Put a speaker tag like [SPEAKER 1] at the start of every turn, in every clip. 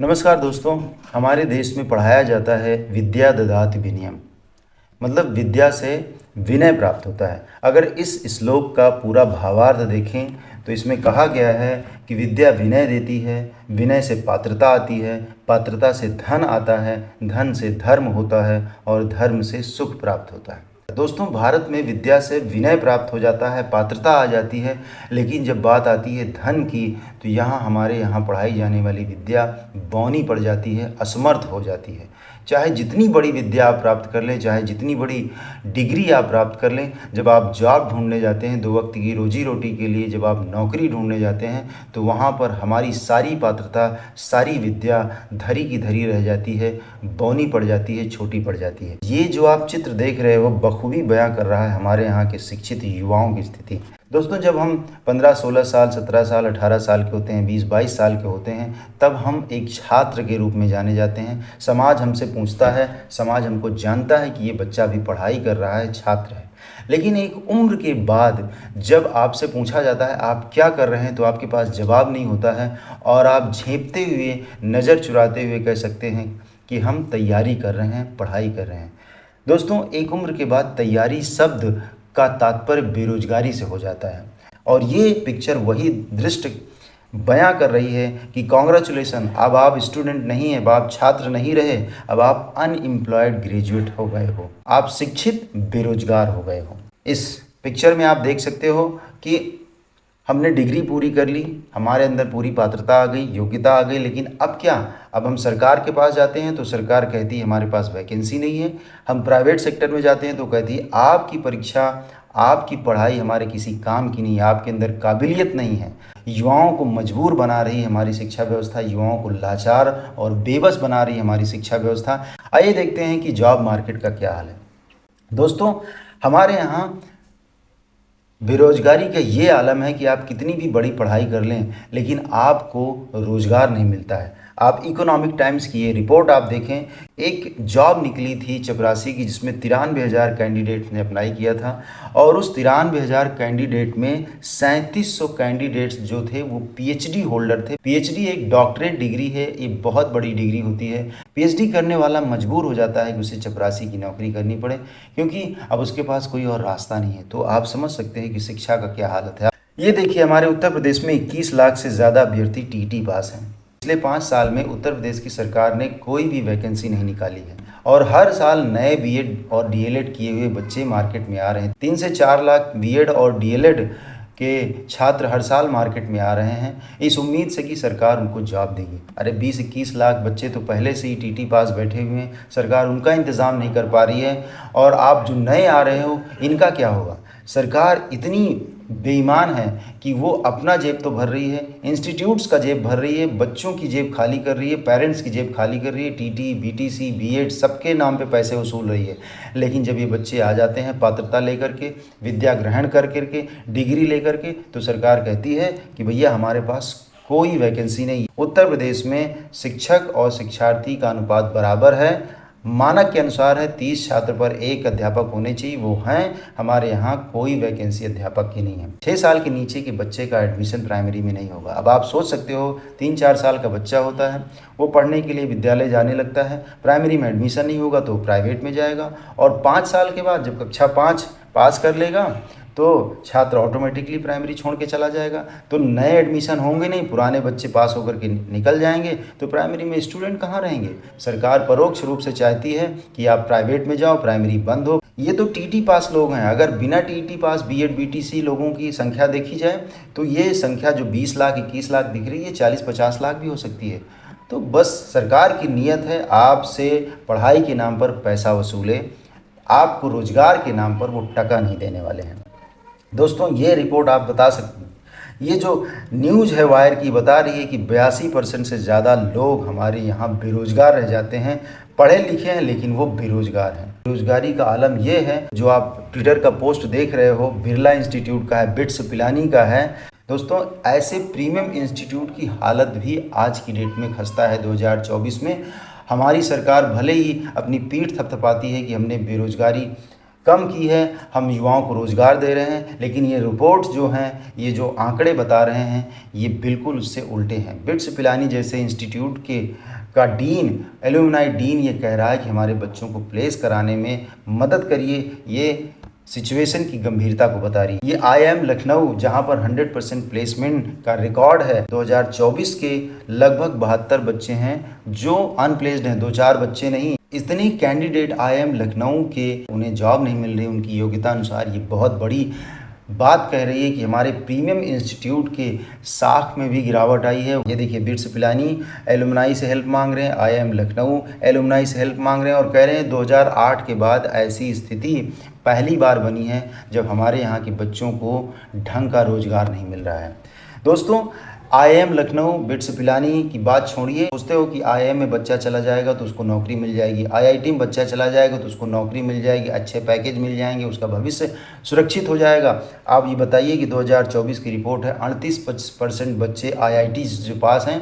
[SPEAKER 1] नमस्कार दोस्तों। हमारे देश में पढ़ाया जाता है विद्या ददाति विनयम, मतलब विद्या से विनय प्राप्त होता है। अगर इस श्लोक का पूरा भावार्थ देखें तो इसमें कहा गया है कि विद्या विनय देती है, विनय से पात्रता आती है, पात्रता से धन आता है, धन से धर्म होता है और धर्म से सुख प्राप्त होता है। दोस्तों, भारत में विद्या से विनय प्राप्त हो जाता है, पात्रता आ जाती है, लेकिन जब बात आती है धन की तो यहाँ हमारे यहाँ पढ़ाई जाने वाली विद्या बौनी पड़ जाती है, असमर्थ हो जाती है। चाहे जितनी बड़ी विद्या आप प्राप्त कर लें, चाहे जितनी बड़ी डिग्री आप प्राप्त कर लें, जब आप जॉब ढूंढने जाते हैं, दो वक्त की रोजी रोटी के लिए जब आप नौकरी ढूंढने जाते हैं, तो वहाँ पर हमारी सारी पात्रता, सारी विद्या धरी की धरी रह जाती है, बौनी पड़ जाती है, छोटी पड़ जाती है। ये जो आप चित्र देख रहे हो बखूबी बयां कर रहा है हमारे यहाँ के शिक्षित युवाओं की स्थिति। दोस्तों, जब हम 15-16 साल, 17 साल, 18 साल के होते हैं, 20-22 साल के होते हैं, तब हम एक छात्र के रूप में जाने जाते हैं। समाज हमसे पूछता है, समाज हमको जानता है कि ये बच्चा अभी पढ़ाई कर रहा है, छात्र है। लेकिन एक उम्र के बाद जब आपसे पूछा जाता है आप क्या कर रहे हैं, तो आपके पास जवाब नहीं होता है और आप झेंपते हुए, नज़र चुराते हुए कह सकते हैं कि हम तैयारी कर रहे हैं, पढ़ाई कर रहे हैं। दोस्तों, एक उम्र के बाद तैयारी शब्द का तात्पर्य बेरोजगारी से हो जाता है और ये पिक्चर वही दृष्टि बयां कर रही है कि कॉन्ग्रेचुलेसन, अब आप स्टूडेंट नहीं है, अब आप छात्र नहीं रहे, अब आप अनएम्प्लॉयड ग्रेजुएट हो गए हो, आप शिक्षित बेरोजगार हो गए हो। इस पिक्चर में आप देख सकते हो कि हमने डिग्री पूरी कर ली, हमारे अंदर पूरी पात्रता आ गई, योग्यता आ गई, लेकिन अब क्या? अब हम सरकार के पास जाते हैं तो सरकार कहती है हमारे पास वैकेंसी नहीं है। हम प्राइवेट सेक्टर में जाते हैं तो कहती है आपकी परीक्षा, आपकी पढ़ाई हमारे किसी काम की नहीं है, आपके अंदर काबिलियत नहीं है। युवाओं को मजबूर बना रही है हमारी शिक्षा व्यवस्था, युवाओं को लाचार और बेबस बना रही है हमारी शिक्षा व्यवस्था। आइए देखते हैं कि जॉब मार्केट का क्या हाल है। दोस्तों, हमारे यहाँ बेरोजगारी का ये आलम है कि आप कितनी भी बड़ी पढ़ाई कर लें, लेकिन आपको रोज़गार नहीं मिलता है। आप इकोनॉमिक टाइम्स की ये रिपोर्ट आप देखें, एक जॉब निकली थी चपरासी की जिसमें 93,000 कैंडिडेट ने अप्लाई किया था और उस 93,000 कैंडिडेट में 3700 कैंडिडेट्स जो थे वो पीएचडी होल्डर थे। पीएचडी एक डॉक्टरेट डिग्री है, ये बहुत बड़ी डिग्री होती है। पीएचडी करने वाला मजबूर हो जाता है कि उसे चपरासी की नौकरी करनी पड़े, क्योंकि अब उसके पास कोई और रास्ता नहीं है। तो आप समझ सकते हैं कि शिक्षा का क्या हालत है। ये देखिए, हमारे उत्तर प्रदेश में 21 लाख से ज़्यादा अभ्यर्थी टीटी पास हैं। पिछले 5 साल में उत्तर प्रदेश की सरकार ने कोई भी वैकेंसी नहीं निकाली है और हर साल नए बीएड और डीएलएड किए हुए बच्चे मार्केट में आ रहे हैं। 3 से 4 लाख बीएड और डीएलएड के छात्र हर साल मार्केट में आ रहे हैं, इस उम्मीद से कि सरकार उनको जॉब देगी। अरे 20-21 लाख बच्चे तो पहले से ही टीटी पास बैठे हुए हैं, सरकार उनका इंतज़ाम नहीं कर पा रही है और आप जो नए आ रहे हो इनका क्या होगा? सरकार इतनी बेईमान है कि वो अपना जेब तो भर रही है, इंस्टीट्यूट्स का जेब भर रही है, बच्चों की जेब खाली कर रही है, पेरेंट्स की जेब खाली कर रही है, टीटी, बीटीसी, बीएड सबके नाम पे पैसे वसूल रही है। लेकिन जब ये बच्चे आ जाते हैं पात्रता लेकर के, विद्या ग्रहण कर करके, डिग्री लेकर के, तो सरकार कहती है कि भैया हमारे पास कोई वैकेंसी नहीं। उत्तर प्रदेश में शिक्षक और शिक्षार्थी का अनुपात बराबर है, मानक के अनुसार है 30 छात्र पर 1 अध्यापक होने चाहिए, वो हैं। हमारे यहाँ कोई वैकेंसी अध्यापक की नहीं है। 6 साल के नीचे के बच्चे का एडमिशन प्राइमरी में नहीं होगा। अब आप सोच सकते हो, 3-4 साल का बच्चा होता है, वो पढ़ने के लिए विद्यालय जाने लगता है, प्राइमरी में एडमिशन नहीं होगा तो प्राइवेट में जाएगा और 5 साल के बाद जब कक्षा 5 पास कर लेगा तो छात्र ऑटोमेटिकली प्राइमरी छोड़ के चला जाएगा। तो नए एडमिशन होंगे नहीं, पुराने बच्चे पास होकर के निकल जाएंगे, तो प्राइमरी में स्टूडेंट कहाँ रहेंगे? सरकार परोक्ष रूप से चाहती है कि आप प्राइवेट में जाओ, प्राइमरी बंद हो। ये तो टीटी पास लोग हैं। अगर बिना टीटी पास बीएड बीटीसी लोगों की संख्या देखी जाए तो ये संख्या जो 20 लाख 21 लाख दिख रही है 40-50 लाख भी हो सकती है। तो बस सरकार की नीयत है आपसे पढ़ाई के नाम पर पैसा वसूले, आपको रोजगार के नाम पर वो टका नहीं देने वाले हैं। दोस्तों, ये रिपोर्ट आप बता सकते हैं, ये जो न्यूज़ है वायर की बता रही है कि 82% से ज़्यादा लोग हमारे यहाँ बेरोजगार रह जाते हैं। पढ़े लिखे हैं लेकिन वो बेरोजगार हैं। बेरोजगारी का आलम ये है, जो आप ट्विटर का पोस्ट देख रहे हो, बिरला इंस्टीट्यूट का है, बिट्स पिलानी का है। दोस्तों, ऐसे प्रीमियम इंस्टीट्यूट की हालत भी आज की डेट में खस्ता है। 2024 में हमारी सरकार भले ही अपनी पीठ थपथपाती है कि हमने बेरोजगारी कम की है, हम युवाओं को रोज़गार दे रहे हैं, लेकिन ये रिपोर्ट्स जो हैं, ये जो आंकड़े बता रहे हैं, ये बिल्कुल उससे उल्टे हैं। बिट्स पिलानी जैसे इंस्टीट्यूट का डीन, एलुमनाई डीन ये कह रहा है कि हमारे बच्चों को प्लेस कराने में मदद करिए। ये सिचुएशन की गंभीरता को बता रही है। ये IIM लखनऊ जहां पर 100% प्लेसमेंट का रिकॉर्ड है, 2024 के लगभग 72 बच्चे हैं जो अनप्लेस्ड हैं, 2-4 बच्चे नहीं। इतने कैंडिडेट IIM लखनऊ के उन्हें जॉब नहीं मिल रही उनकी योग्यता अनुसार। ये बहुत बड़ी बात कह रही है कि हमारे प्रीमियम इंस्टीट्यूट के साख में भी गिरावट आई है। ये देखिए, बिट्स पिलानी एलुमनाई से हेल्प मांग रहे हैं, IIM लखनऊ एलुमनाई से हेल्प मांग रहे हैं और कह रहे हैं 2008 के बाद ऐसी स्थिति पहली बार बनी है जब हमारे यहाँ के बच्चों को ढंग का रोजगार नहीं मिल रहा है। दोस्तों, IIM लखनऊ बिट्स पिलानी की बात छोड़िए। सोचते हो कि IIM में बच्चा चला जाएगा तो उसको नौकरी मिल जाएगी, IIT में बच्चा चला जाएगा तो उसको नौकरी मिल जाएगी, अच्छे पैकेज मिल जाएंगे, उसका भविष्य सुरक्षित हो जाएगा। आप ये बताइए कि 2024 की रिपोर्ट है, 38% बच्चे IIT जो पास हैं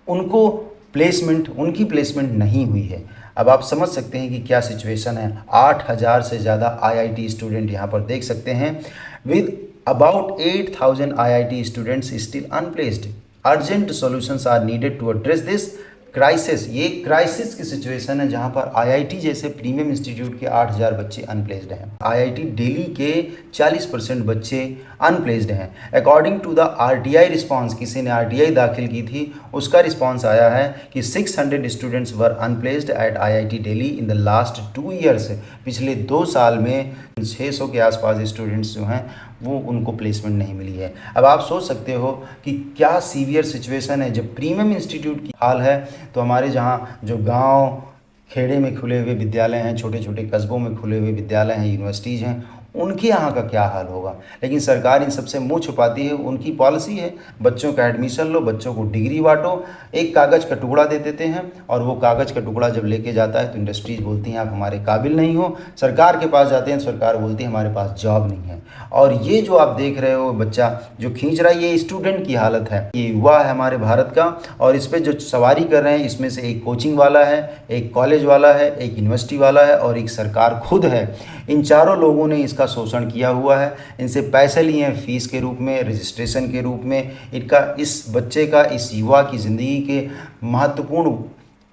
[SPEAKER 1] उनकी प्लेसमेंट नहीं हुई है। अब आप समझ सकते हैं कि क्या सिचुएशन है। 8,000 से ज़्यादा IIT स्टूडेंट यहाँ पर देख सकते हैं। With about 8,000 IIT students still unplaced. Urgent solutions are needed to address this crisis. ये क्राइसिस की सिचुएशन है जहाँ पर IIT जैसे प्रीमियम इंस्टीट्यूट के 8,000 बच्चे अनप्लेस्ड हैं। IIT दिल्ली के 40% बच्चे अनप्लेस्ड हैं। According to the RTI response, किसी ने RTI दाखिल की थी, उसका रिस्पॉन्स आया है कि 600 students were unplaced at IIT Delhi in the last 2 years. पिछले 2 साल में 600 के आसपास स्टूडेंट्स जो हैं वो उनको प्लेसमेंट नहीं मिली है। अब आप सोच सकते हो कि क्या सीवियर सिचुएशन है। जब प्रीमियम इंस्टीट्यूट की हाल है तो हमारे जहाँ जो गांव खेड़े में खुले हुए विद्यालय हैं, छोटे छोटे कस्बों में खुले हुए विद्यालय हैं, यूनिवर्सिटीज़ हैं, उनके यहाँ का क्या हाल होगा। लेकिन सरकार इन सबसे मुंह छुपाती है। उनकी पॉलिसी है बच्चों का एडमिशन लो, बच्चों को डिग्री बांटो, एक कागज़ का टुकड़ा दे देते हैं और वो कागज़ का टुकड़ा जब लेके जाता है तो इंडस्ट्रीज बोलती हैं आप हमारे काबिल नहीं हो। सरकार के पास जाते हैं, सरकार बोलती है हमारे पास जॉब नहीं है। और ये जो आप देख रहे हो बच्चा जो खींच रहा है, ये स्टूडेंट की हालत है, ये युवा है हमारे भारत का। और इस पर जो सवारी कर रहे हैं इसमें से एक कोचिंग वाला है, एक कॉलेज वाला है, एक यूनिवर्सिटी वाला है और एक सरकार खुद है। इन चारों लोगों ने इसका शोषण किया हुआ है। इनसे पैसे लिए हैं फीस के रूप में, रजिस्ट्रेशन के रूप में। इनका इस बच्चे का, इस युवा की ज़िंदगी के महत्वपूर्ण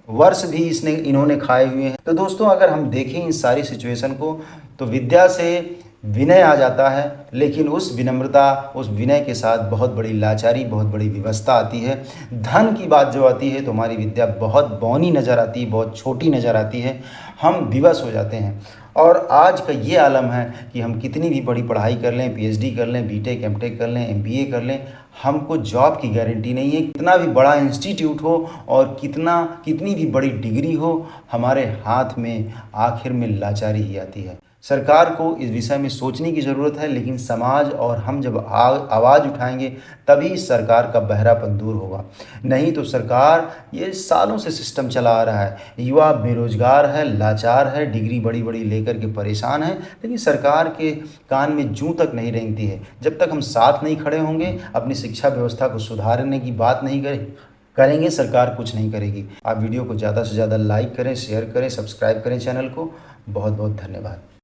[SPEAKER 1] वर्ष भी इन्होंने खाए हुए हैं। तो दोस्तों, अगर हम देखें इस सारी सिचुएशन को तो विद्या से विनय आ जाता है, लेकिन उस विनम्रता, उस विनय के साथ बहुत बड़ी लाचारी, बहुत बड़ी विवशता आती है। धन की बात जो आती है तो हमारी विद्या बहुत बौनी नज़र आती है, बहुत छोटी नज़र आती है, हम विवश हो जाते हैं। और आज का ये आलम है कि हम कितनी भी बड़ी पढ़ाई कर लें, PhD कर लें, BTech MTech कर लें, MBA कर लें, हमको जॉब की गारंटी नहीं है। कितना भी बड़ा इंस्टीट्यूट हो और कितनी भी बड़ी डिग्री हो, हमारे हाथ में आखिर में लाचारी ही आती है। सरकार को इस विषय में सोचने की ज़रूरत है, लेकिन समाज और हम जब आवाज़ उठाएंगे तभी सरकार का बहरापन दूर होगा। नहीं तो सरकार ये सालों से सिस्टम चला आ रहा है। युवा बेरोजगार है, लाचार है, डिग्री बड़ी बड़ी लेकर के परेशान है, लेकिन सरकार के कान में जूं तक नहीं रेंगती है। जब तक हम साथ नहीं खड़े होंगे, अपनी शिक्षा व्यवस्था को सुधारने की बात नहीं करेंगे, सरकार कुछ नहीं करेगी। आप वीडियो को ज़्यादा से ज़्यादा लाइक करें, शेयर करें, सब्सक्राइब करें चैनल को। बहुत बहुत धन्यवाद।